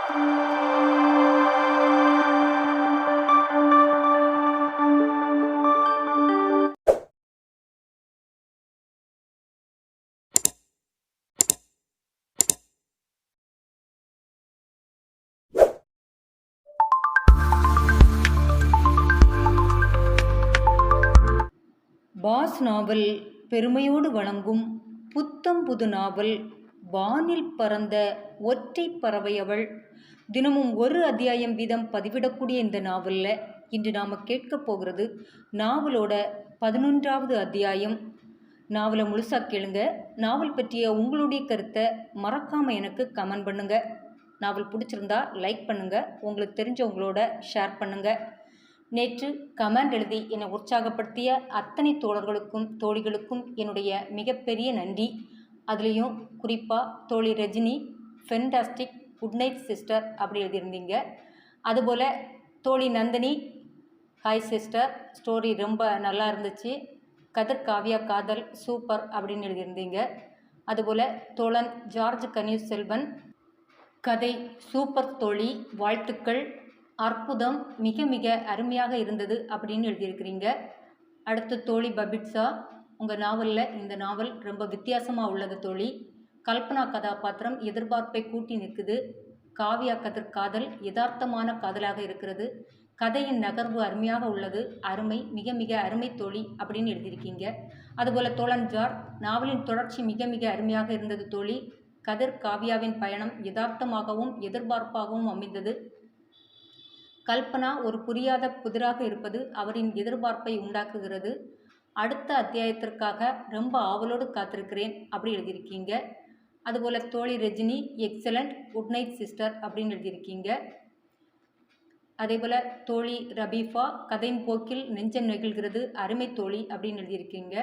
Pass நாவல் பெருமையோடு வழங்கும் புத்தம் புது நாவல் வானில் பறந்த ஒற்றை பறவை அவள். தினமும் ஒரு அத்தியாயம் வீதம் பதிவிடக்கூடிய இந்த நாவலில் இன்று நாம் கேட்க போகிறது நாவலோட 11வது அத்தியாயம். நாவலை முழுசாக கேளுங்க. நாவல் பற்றிய உங்களுடைய கருத்தை மறக்காமல் எனக்கு கமெண்ட் பண்ணுங்கள். நாவல் பிடிச்சிருந்தா லைக் பண்ணுங்கள், உங்களுக்கு தெரிஞ்சவங்களோட ஷேர் பண்ணுங்கள். நேற்று கமெண்ட் எழுதி என்னை உற்சாகப்படுத்திய அத்தனை தோழர்களுக்கும் தோழிகளுக்கும் என்னுடைய மிகப்பெரிய நன்றி. அதுலேயும் குறிப்பாக தோழி Rajini fantastic, good night sister அப்படி எழுதியிருந்தீங்க. அதுபோல் தோழி நந்தினி, ஹாய் சிஸ்டர், ஸ்டோரி ரொம்ப நல்லா இருந்துச்சு, கதிர் காவியா காதல் சூப்பர் அப்படின்னு எழுதியிருந்தீங்க. அதுபோல் தோழன் ஜார்ஜ் கனியூஸ் செல்வன், கதை சூப்பர் தோழி, வாழ்த்துக்கள், அற்புதம், மிக மிக அருமையாக இருந்தது அப்படின்னு எழுதியிருக்கிறீங்க. அடுத்த தோழி பபிட்ஸா, உங்கள் நாவலில் இந்த நாவல் ரொம்ப வித்தியாசமாக உள்ளது தோழி. கல்பனா கதாபாத்திரம் எதிர்பார்ப்பை கூட்டி நிற்குது. காவியா கதிர் காதல் யதார்த்தமான காதலாக இருக்கிறது. கதையின் நகர்வு அருமையாக உள்ளது, அருமை, மிக மிக அருமை தோழி அப்படின்னு எழுதியிருக்கீங்க. அதுபோல் தோழன் ஜார், நாவலின் தொடர்ச்சி மிக மிக அருமையாக இருந்தது தோழி. கதிர் காவியாவின் பயணம் யதார்த்தமாகவும் எதிர்பார்ப்பாகவும் அமைந்தது. கல்பனா ஒரு புரியாத புதிராக இருப்பது அவரின் எதிர்பார்ப்பை உண்டாக்குகிறது. அடுத்த அத்தியாயத்திற்காக ரொம்ப ஆவலோடு காத்திருக்கிறேன் அப்படி எழுதியிருக்கீங்க. அதுபோல் தோழி Rajini, excellent, good night sister அப்படின்னு எழுதியிருக்கீங்க. அதேபோல் தோழி ரபீஃபா, கதையின் போக்கில் நெஞ்சம் நெகிழ்கிறது, அருமை தோழி அப்படின்னு எழுதியிருக்கீங்க.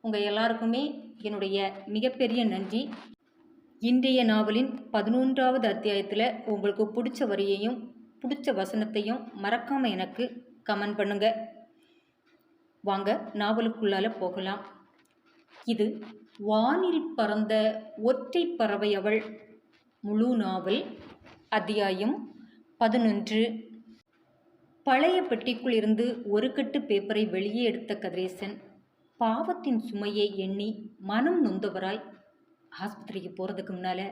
உங்கள் எல்லாருக்குமே என்னுடைய மிகப்பெரிய நன்றி. இன்றைய நாவலின் 11வது அத்தியாயத்தில் உங்களுக்கு பிடிச்ச வரியையும் பிடிச்ச வசனத்தையும் மறக்காமல் எனக்கு கமெண்ட் பண்ணுங்கள். வாங்க நாவலுக்குள்ளால போகலாம். இது வானில் பறந்த ஒற்றை பறவை அவள். முழு நாவல், அத்தியாயம் 11. பழைய பெட்டிக்குள் இருந்து ஒரு கட்டு பேப்பரை வெளியே எடுத்த கதிரேசன் பாவத்தின் சுமையை எண்ணி மனம் நொந்தவராய் ஆஸ்பத்திரிக்கு போகிறதுக்கு முன்னால்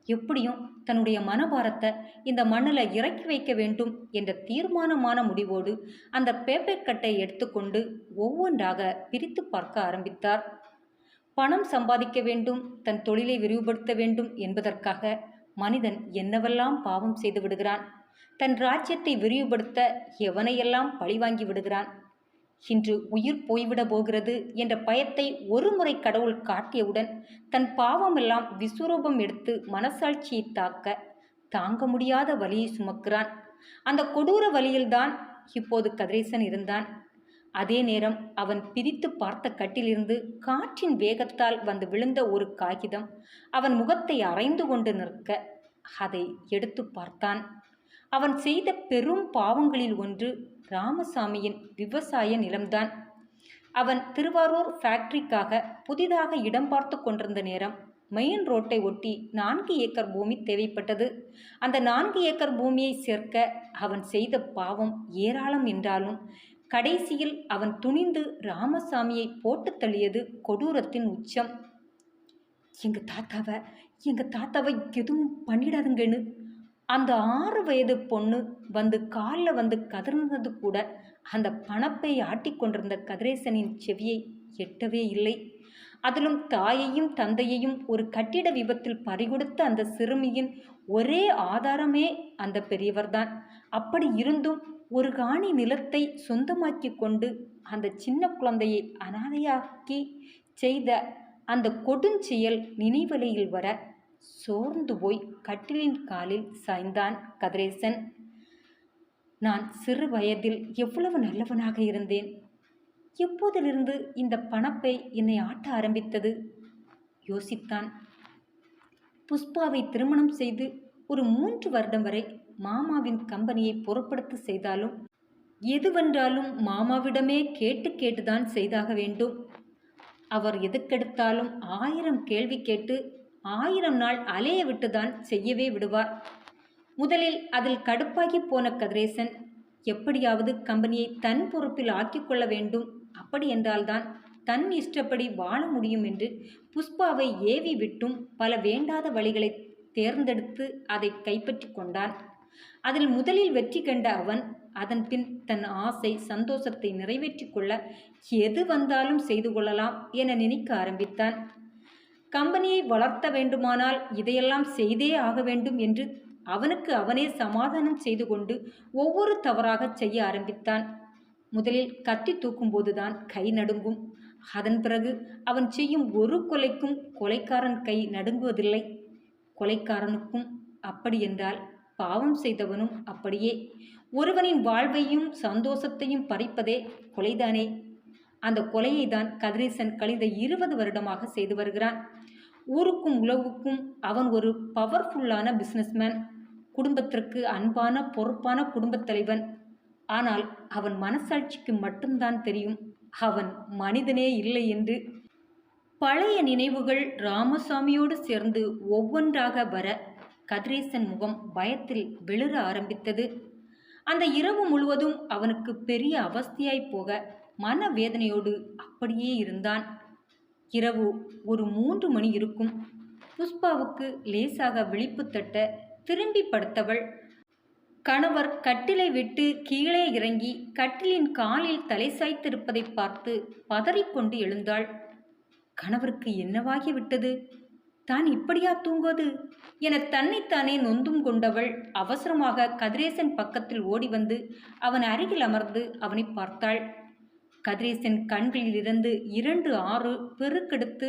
எப்படியும் தன்னுடைய மனபாரத்தை இந்த மண்ணில் இறக்கி வைக்க வேண்டும் என்ற தீர்மானமான முடிவோடு அந்த பேப்பர் கட்டை எடுத்துக்கொண்டு ஒவ்வொன்றாக பிரித்து பார்க்க ஆரம்பித்தார். பணம் சம்பாதிக்க வேண்டும், தன் தொழிலை விரிவுபடுத்த வேண்டும் என்பதற்காக மனிதன் என்னவெல்லாம் பாவம் செய்து விடுகிறான். தன் ராஜ்யத்தை விரிவுபடுத்த எவனையெல்லாம் பழிவாங்கி விடுகிறான். இன்று உயிர் போய்விட போகிறது என்ற பயத்தை ஒரு முறை கடவுள் காட்டியவுடன் தன் பாவமெல்லாம் விஸ்வரூபம் எடுத்து மனசாட்சியை தாங்க முடியாத வலியை சுமக்கிறான். அந்த கொடூர வலியில்தான் இப்போது கதிரேசன் இருந்தான். அதே நேரம் அவன் பிரித்து பார்த்த கட்டிலிருந்து காற்றின் வேகத்தால் வந்து விழுந்த ஒரு காகிதம் அவன் முகத்தை அரைந்து கொண்டு நிற்க அதை எடுத்து பார்த்தான். அவன் செய்த பெரும் பாவங்களில் ஒன்று ராமசாமியின் விவசாய நிலம்தான். அவன் திருவாரூர் ஃபேக்டரிக்காக புதிதாக இடம் பார்த்து கொண்டிருந்த நேரம் மெயின் ரோட்டை ஒட்டி 4 ஏக்கர் பூமி தேவைப்பட்டது. அந்த 4 ஏக்கர் பூமியை சேர்க்க அவன் செய்த பாவம் ஏராளம் என்றாலும் கடைசியில் அவன் துணிந்து ராமசாமியை போட்டு தள்ளியது கொடூரத்தின் உச்சம். எங்க தாத்தாவை எதுவும் பண்ணிடாதுங்கன்னு அந்த 6 வயது பொண்ணு வந்து காலில் வந்து கதர்ந்தது கூட அந்த பணப்பை ஆட்டிக்கொண்டிருந்த கதிரேசனின் செவியை எட்டவே இல்லை. அதிலும் தாயையும் தந்தையையும் ஒரு கட்டிட விபத்தில் பறிகொடுத்த அந்த சிறுமியின் ஒரே ஆதாரமே அந்த பெரியவர்தான். அப்படி இருந்தும் ஒரு காணி நிலத்தை சொந்தமாக்கி கொண்டு அந்த சின்ன குழந்தையை அனாதையாக்கி செய்த அந்த கொடுஞ்செயல் நினைவலையில் வர சோர்ந்து போய் கட்டிலின் காலில் சாய்ந்தான் கதிரேசன். நான் சிறு வயதில் எவ்வளவு நல்லவனாக இருந்தேன். எப்போதிலிருந்து இந்த பணப்பை என்னை ஆட்ட ஆரம்பித்தது யோசித்தான். புஷ்பாவை திருமணம் செய்து ஒரு 3 வருடம் வரை மாமாவின் கம்பெனியை பொறுப்படுத்த செய்தாலும் எதுவென்றாலும் மாமாவிடமே கேட்டுதான் செய்தாக வேண்டும். அவர் எதுக்கெடுத்தாலும் 1000 கேள்வி கேட்டு 1000 நாள் அலைய விட்டுதான் செய்யவே விடுவார். முதலில் அதில் கடுப்பாகி போன கதிரேசன் எப்படியாவது கம்பெனியை தன் பொறுப்பில் ஆக்கிக்கொள்ள வேண்டும், அப்படி என்றால்தான் தன் இஷ்டப்படி வாழ முடியும் என்று புஷ்பாவை ஏவி விட்டும் பல வேண்டாத வழிகளை தேர்ந்தெடுத்து அதை கைப்பற்றி கொண்டான். அதில் முதலில் வெற்றி கண்ட அவன் அதன் பின் தன் ஆசை சந்தோஷத்தை நிறைவேற்றி கொள்ள எது வந்தாலும் செய்து கொள்ளலாம் என நினைக்க ஆரம்பித்தான். கம்பெனியை வளர்த்த வேண்டுமானால் இதையெல்லாம் செய்தே ஆக வேண்டும் என்று அவனுக்கு அவனே சமாதானம் செய்து கொண்டு ஒவ்வொரு தவறாக செய்ய ஆரம்பித்தான். முதலில் கத்தி தூக்கும்போதுதான் கை நடுங்கும். அதன் பிறகு அவன் செய்யும் ஒரு கொலைக்கும் கொலைக்காரன் கை நடுங்குவதில்லை. கொலைக்காரனுக்கும் அப்படி என்றால் பாவம் செய்தவனும் அப்படியே. ஒருவனின் வாழ்வையும் சந்தோஷத்தையும் பறிப்பதே கொலைதானே. அந்த கொலையை தான் கதிரேசன் கழிந்த 20 வருடமாக செய்து வருகிறான். ஊருக்கும் உலகுக்கும் அவன் ஒரு பவர்ஃபுல்லான பிஸ்னஸ்மேன், குடும்பத்திற்கு அன்பான பொறுப்பான குடும்பத் தலைவன். ஆனால் அவன் மனசாட்சிக்கு மட்டும்தான் தெரியும் அவன் மனிதனே இல்லை என்று. பழைய நினைவுகள் ராமசாமியோடு சேர்ந்து ஒவ்வொன்றாக வர கதிரேசன் முகம் பயத்தில் வெளிர ஆரம்பித்தது. அந்த இரவு முழுவதும் அவனுக்கு பெரிய அவஸ்தையாய் போக மனவேதனையோடு அப்படியே இருந்தான். இரவு ஒரு 3 மணி இருக்கும். புஷ்பாவுக்கு லேசாக விழிப்பு தட்ட திரும்பி படுத்தவள். கணவர் கட்டிலை விட்டு கீழே இறங்கி கட்டிலின் காலில் தலை சாய்த்திருப்பதை பார்த்து பதறிக்கொண்டு எழுந்தாள். கணவருக்கு என்னவாகிவிட்டது? தான் இப்படியா தூங்குவது என தன்னைத்தானே நொந்தும் கொண்டவள் அவசரமாக கதிரேசன் பக்கத்தில் ஓடி வந்து அவன் அருகில் அமர்ந்து அவனை பார்த்தாள். கதிரேசன் கண்களிலிருந்து 2 ஆறு பெருக்கெடுத்து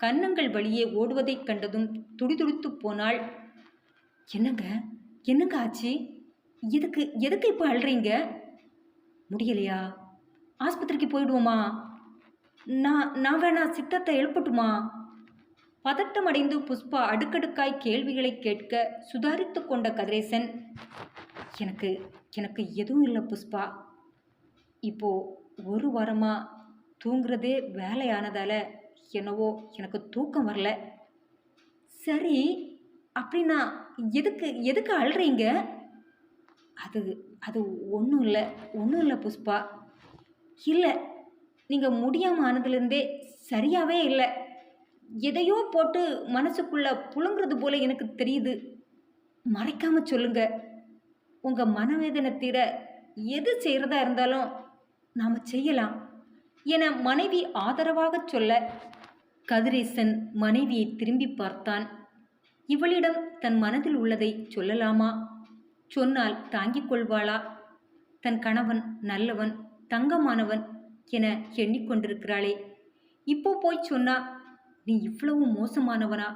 கன்னங்கள் வழியே ஓடுவதைக் கண்டதும் துடிதுடித்து போனாள். என்னங்க என்னங்க ஆச்சு? எதுக்கு எதுக்கு இப்போ அழுறீங்க? முடியலையா? ஆஸ்பத்திரிக்கு போயிடுவோமா? நான் வேணா சித்தத்தை எழுப்பட்டுமா? பதட்டமடைந்து புஷ்பா அடுக்கடுக்காய் கேள்விகளை கேட்க சுதாரித்து கொண்ட கதிரேசன், எனக்கு எனக்கு எதுவும் இல்லை புஷ்பா. இப்போ 1 வாரமாக தூங்குறதே வேலையானதால் என்னவோ எனக்கு தூக்கம் வரல. சரி, அப்படின்னா எதுக்கு எதுக்கு அழுறீங்க? அது அது ஒன்றும் இல்லை புஷ்பா. இல்லை, நீங்கள் முடியாமல் ஆனதுலேருந்தே சரியாகவே இல்லை. எதையோ போட்டு மனசுக்குள்ளே புழுங்குறது போல எனக்கு தெரியுது. மறைக்காமல் சொல்லுங்க. உங்கள் மனவேதனை தீர எது செய்கிறதா இருந்தாலும் நாம் செய்யலாம் என மனைவி ஆதரவாக சொல்ல கதிரேசன் மனைவியை திரும்பி பார்த்தான். இவளிடம் தன் மனதில் உள்ளதை சொல்லலாமா? சொன்னால் தாங்கிக் கொள்வாளா? தன் கணவன் நல்லவன், தங்கமானவன் என எண்ணிக்கொண்டிருக்கிறாளே, இப்போ போய் சொன்னா நீ இவ்வளவு மோசமானவனா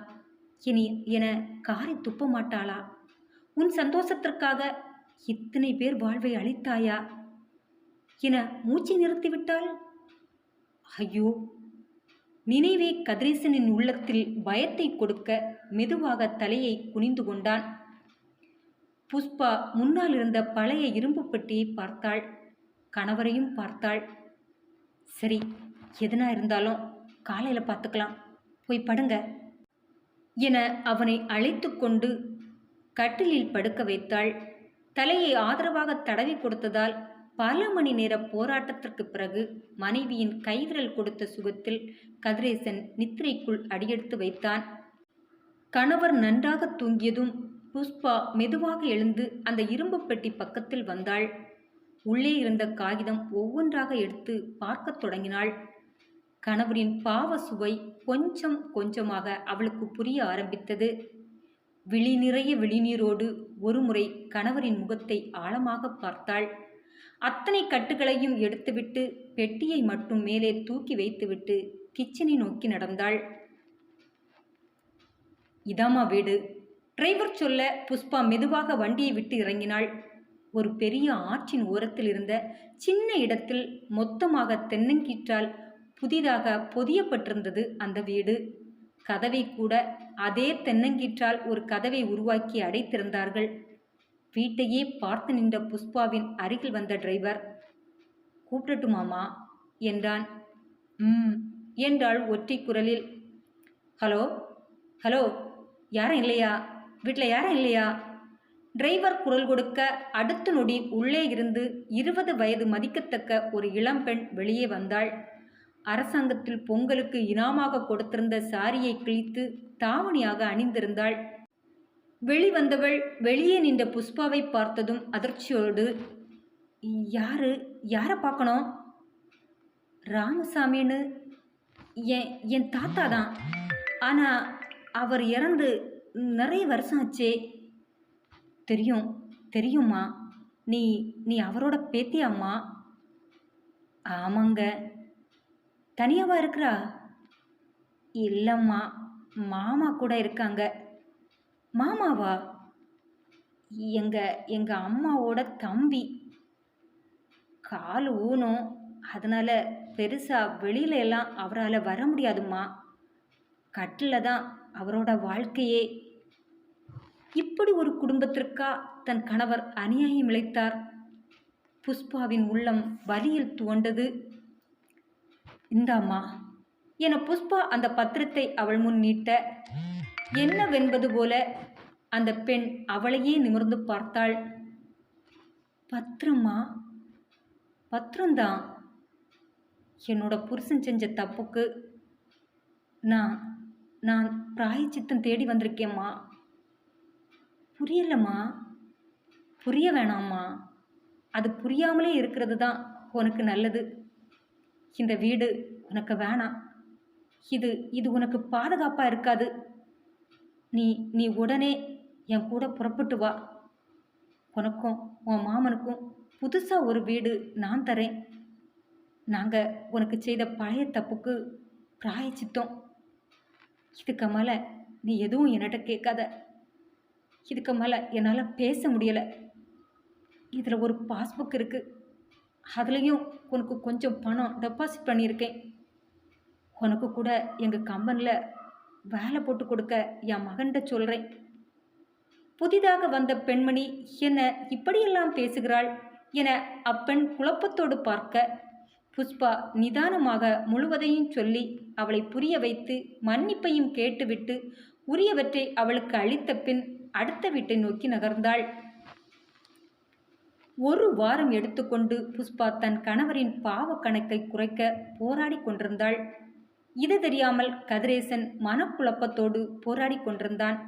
என காரை துப்ப மாட்டாளா? உன் சந்தோஷத்திற்காக இத்தனை பேர் வாழ்வை அளித்தாயா என மூச்சை நிறுத்திவிட்டாள். ஐயோ! நினைவே கதிரேசனின் உள்ளத்தில் பயத்தை கொடுக்க மெதுவாக தலையை குனிந்து கொண்டான். புஷ்பா முன்னால் இருந்த பழைய இரும்பு பெட்டியை பார்த்தாள். கணவரையும் பார்த்தாள். சரி, எதுனா இருந்தாலும் காலையில் பார்த்துக்கலாம், போய் படுங்க என அவனை அழைத்து கொண்டு கட்டிலில் படுக்க வைத்தாள். தலையை ஆதரவாக தடவி கொடுத்ததால் பல மணி நேர போராட்டத்திற்கு பிறகு மனைவியின் கைவிரல் கொடுத்த சுகத்தில் கதிரேசன் நித்திரைக்குள் அடியெடுத்து வைத்தான். கணவர் நன்றாக தூங்கியதும் புஷ்பா மெதுவாக எழுந்து அந்த இரும்பு பெட்டி பக்கத்தில் வந்தாள். உள்ளே இருந்த காகிதம் ஒவ்வொன்றாக எடுத்து பார்க்கத் தொடங்கினாள். கணவரின் பாவ சுவை கொஞ்சம் கொஞ்சமாக அவளுக்கு புரிய ஆரம்பித்தது. விழி நிறைய விழிநீரோடு ஒருமுறை கணவரின் முகத்தை ஆழமாக பார்த்தாள். அத்தனை கட்டுகளையும் எடுத்துவிட்டு பெட்டியை மட்டும் மேலே தூக்கி வைத்துவிட்டு கிச்சனை நோக்கி நடந்தாள். இதாமா வீடு, டிரைவர் சொல்ல புஷ்பா மெதுவாக வண்டியை விட்டு இறங்கினாள். ஒரு பெரிய ஆற்றின் ஓரத்தில் இருந்த சின்ன இடத்தில் மொத்தமாக தென்னங்கீற்றால் புதிதாக பொதியப்பட்டிருந்தது அந்த வீடு. கதவை கூட அதே தென்னங்கீற்றால் ஒரு கதவை உருவாக்கி அடைத்திருந்தார்கள். வீட்டையே பார்த்து நின்ற புஷ்பாவின் அருகில் வந்த டிரைவர், கூப்பிடட்டுமாமா என்றான். என்றாள் ஒற்றை குரலில். ஹலோ ஹலோ, யாரும் இல்லையா? வீட்டில் யாரும் இல்லையா டிரைவர் குரல் கொடுக்க அடுத்த நொடி உள்ளே இருந்து 20 வயது மதிக்கத்தக்க ஒரு இளம்பெண் வெளியே வந்தாள். அரசாங்கத்தில் பொங்கலுக்கு இனாமாக கொடுத்திருந்த சாரியை கிழித்து தாவணியாக அணிந்திருந்தாள். வெளிவந்தவள் வெளியே நின்ற புஷ்பாவை பார்த்ததும் அதிர்ச்சியோடு, யாரை பார்க்கணும்? ராமசாமின்னு என் தாத்தா தான். ஆனால் அவர் இறந்து நிறைய வருஷம் ஆச்சே. தெரியுமா? நீ அவரோட பேத்தியாம்மா? ஆமாங்க. தனியாவா இருக்கிறா? இல்லைம்மா, மாமா கூட இருக்காங்க. மாமாவா? எங்க அம்மாவோட தம்பி. கால் ஊனும், அதனால பெருசா வெளியில எல்லாம் அவரால் வர முடியாதும்மா. கட்டில் தான் அவரோட வாழ்க்கையே. இப்படி ஒரு குடும்பத்திற்கா தன் கணவர் அநியாயம் இழைத்தார்? புஷ்பாவின் உள்ளம் வலியில் துவண்டது. இந்தாம்மா என புஷ்பா அந்த பத்திரத்தை அவள் முன் நீட்ட, என்னவென்பது போல அந்த பெண் அவளையே நிமிர்ந்து பார்த்தாள். பத்திரமா? பத்திரம்தான். என்னோட புருஷன் செஞ்ச தப்புக்கு நான் பிராயச்சித்தம் தேடி வந்திருக்கேம்மா. புரியலம்மா. புரிய வேணாம்மா. அது புரியாமலே இருக்கிறது தான் உனக்கு நல்லது. இந்த வீடு உனக்கு வேணாம். இது உனக்கு பாதுகாப்பாக இருக்காது. நீ உடனே என் கூட புறப்பட்டு வா. உனக்கும் உன் மாமனுக்கும் புதுசாக ஒரு வீடு நான் தரேன். நாங்கள் உனக்கு செய்த பழைய தப்புக்கு பிராயச்சித்தம். இதுக்கு மேலே நீ எதுவும் என்கிட்ட கேட்காத. இதுக்கு மேலே என்னால் பேச முடியலை. இதில் ஒரு பாஸ்புக் இருக்குது. அதுலேயும் உனக்கு கொஞ்சம் பணம் டெபாசிட் பண்ணியிருக்கேன். உனக்கு கூட எங்கள் கம்பெனியில் வேலை போட்டு கொடுக்க என் மகன்கிட்ட சொல்கிறேன். புதிதாக வந்த பெண்மணி என்ன இப்படியெல்லாம் பேசுகிறாள் என அப்பெண் குழப்பத்தோடு பார்க்க, புஷ்பா நிதானமாக முழுவதையும் சொல்லி அவளை புரிய வைத்து மன்னிப்பையும் கேட்டுவிட்டு உரியவற்றை அவளுக்கு அளித்த பின் அடுத்த வீட்டை நோக்கி நகர்ந்தாள். ஒரு வாரம் எடுத்துக்கொண்டு புஷ்பா தன் கணவரின் பாவ கணக்கை குறைக்க போராடி கொண்டிருந்தாள். இது தெரியாமல் கதிரேசன் மனக்குழப்பத்தோடு போராடி கொண்டிருந்தான்.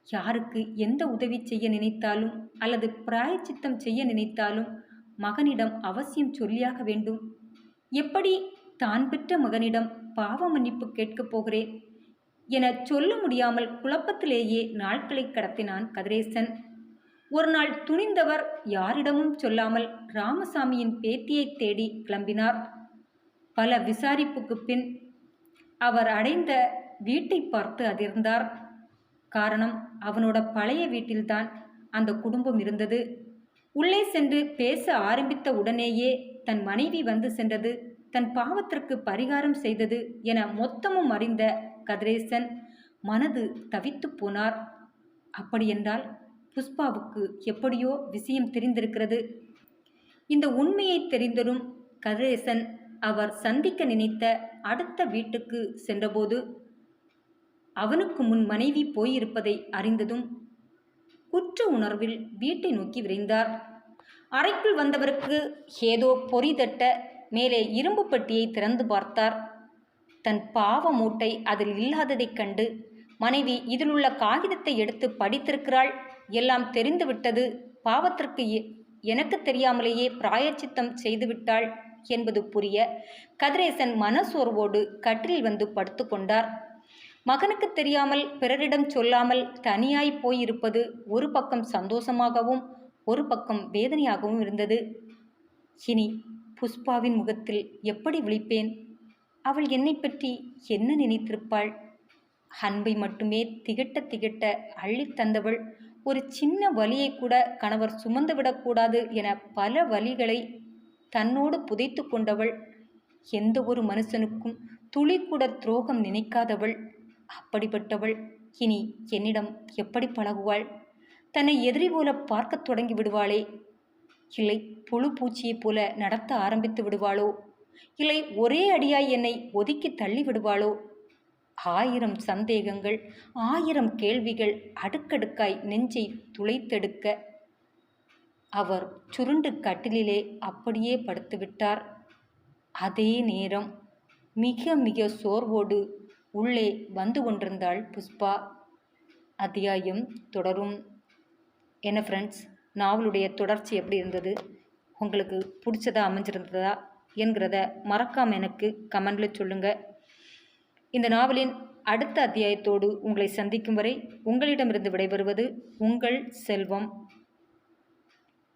யாருக்கு எந்த உதவி செய்ய நினைத்தாலும் அல்லது பிராயச்சித்தம் செய்ய நினைத்தாலும் மகனிடம் அவசியம் சொல்லியாக வேண்டும். எப்படி தான் பெற்ற மகனிடம் பாவ மன்னிப்பு கேட்கப் போகிறேன் என சொல்ல முடியாமல் குழப்பத்திலேயே நாட்களை கடத்தினான் கதிரேசன். ஒரு நாள் துணிந்தவர் யாரிடமும் சொல்லாமல் ராமசாமியின் பேத்தியை தேடி கிளம்பினார். பல விசாரிப்புக்கு பின் அவர் அடைந்த வீட்டை பார்த்து அதிர்ந்தார். காரணம், அவனோட பழைய வீட்டில்தான் அந்த குடும்பம் இருந்தது. உள்ளே சென்று பேச ஆரம்பித்த உடனேயே தன் மனைவி வந்து சென்றது, தன் பாவத்திற்கு பரிகாரம் செய்தது என மொத்தமும் அறிந்த கதிரேசன் மனது தவித்து போனார். அப்படியென்றால் புஷ்பாவுக்கு எப்படியோ விஷயம் தெரிந்திருக்கிறது. இந்த உண்மையை தெரிந்ததும் கதிரேசன் அவர் சந்திக்க நினைத்த அடுத்த வீட்டுக்கு சென்றபோது அவனுக்கு முன் மனைவி போயிருப்பதை அறிந்ததும் குற்ற உணர்வில் வீட்டை நோக்கி விரைந்தார். அறைக்குள் வந்தவருக்கு ஏதோ பொறி தட்ட மேலே இரும்பு பெட்டியை திறந்து பார்த்தார். தன் பாவ மூட்டை அதில் இல்லாததைக் கண்டு மனைவி இதிலுள்ள காகிதத்தை எடுத்து படித்திருக்கிறாள். எல்லாம் தெரிந்துவிட்டது. பாவத்திற்கு எனக்கு தெரியாமலேயே பிராயச்சித்தம் செய்துவிட்டாள் என்பது புரிய கதிரேசன் மனசோர்வோடு கட்டிலில் வந்து படுத்து கொண்டார். மகனுக்கு தெரியாமல் பிறரிடம் சொல்லாமல் தனியாய் போயிருப்பது ஒரு பக்கம் சந்தோஷமாகவும் ஒரு பக்கம் வேதனையாகவும் இருந்தது. இனி புஷ்பாவின் முகத்தில் எப்படி விழிப்பேன்? அவள் என்னை பற்றி என்ன நினைத்திருப்பாள்? அன்பை மட்டுமே திகட்ட திகட்ட அள்ளித் தந்தவள் ஒரு சின்ன வலியை கூட கணவர் சுமந்துவிடக்கூடாது என பல வலிகளை தன்னோடு புதைத்து கொண்டவள். எந்த ஒரு மனுஷனுக்கும் துளி கூட துரோகம் நினைக்காதவள். அப்படிப்பட்டவள் இனி என்னிடம் எப்படி பழகுவாள்? தன்னை எதிரி போல பார்க்க தொடங்கி விடுவாளே? இல்லை புழு பூச்சியைப் போல நடத்த ஆரம்பித்து விடுவாளோ? இல்லை ஒரே அடியாய் என்னை ஒதுக்கி தள்ளி விடுவாளோ? 1000 சந்தேகங்கள், 1000 கேள்விகள் அடுக்கடுக்காய் நெஞ்சை துளைத்தெடுக்க அவர் சுருண்டு கட்டிலிலே அப்படியே படுத்துவிட்டார். அதே நேரம் மிக மிக சோர்வோடு உள்ளே வந்து கொண்டிருந்தாள் புஷ்பா. அத்தியாயம் தொடரும். என்ன ஃப்ரெண்ட்ஸ், நாவலுடைய தொடர்ச்சி எப்படி இருந்தது, உங்களுக்கு பிடிச்சதா அமைஞ்சிருந்ததா என்கிறத மறக்காமல் எனக்கு கமெண்டில் சொல்லுங்கள். இந்த நாவலின் அடுத்த அத்தியாயத்தோடு உங்களை சந்திக்கும் வரை உங்களிடமிருந்து விடைபெறுவது உங்கள் செல்வம்.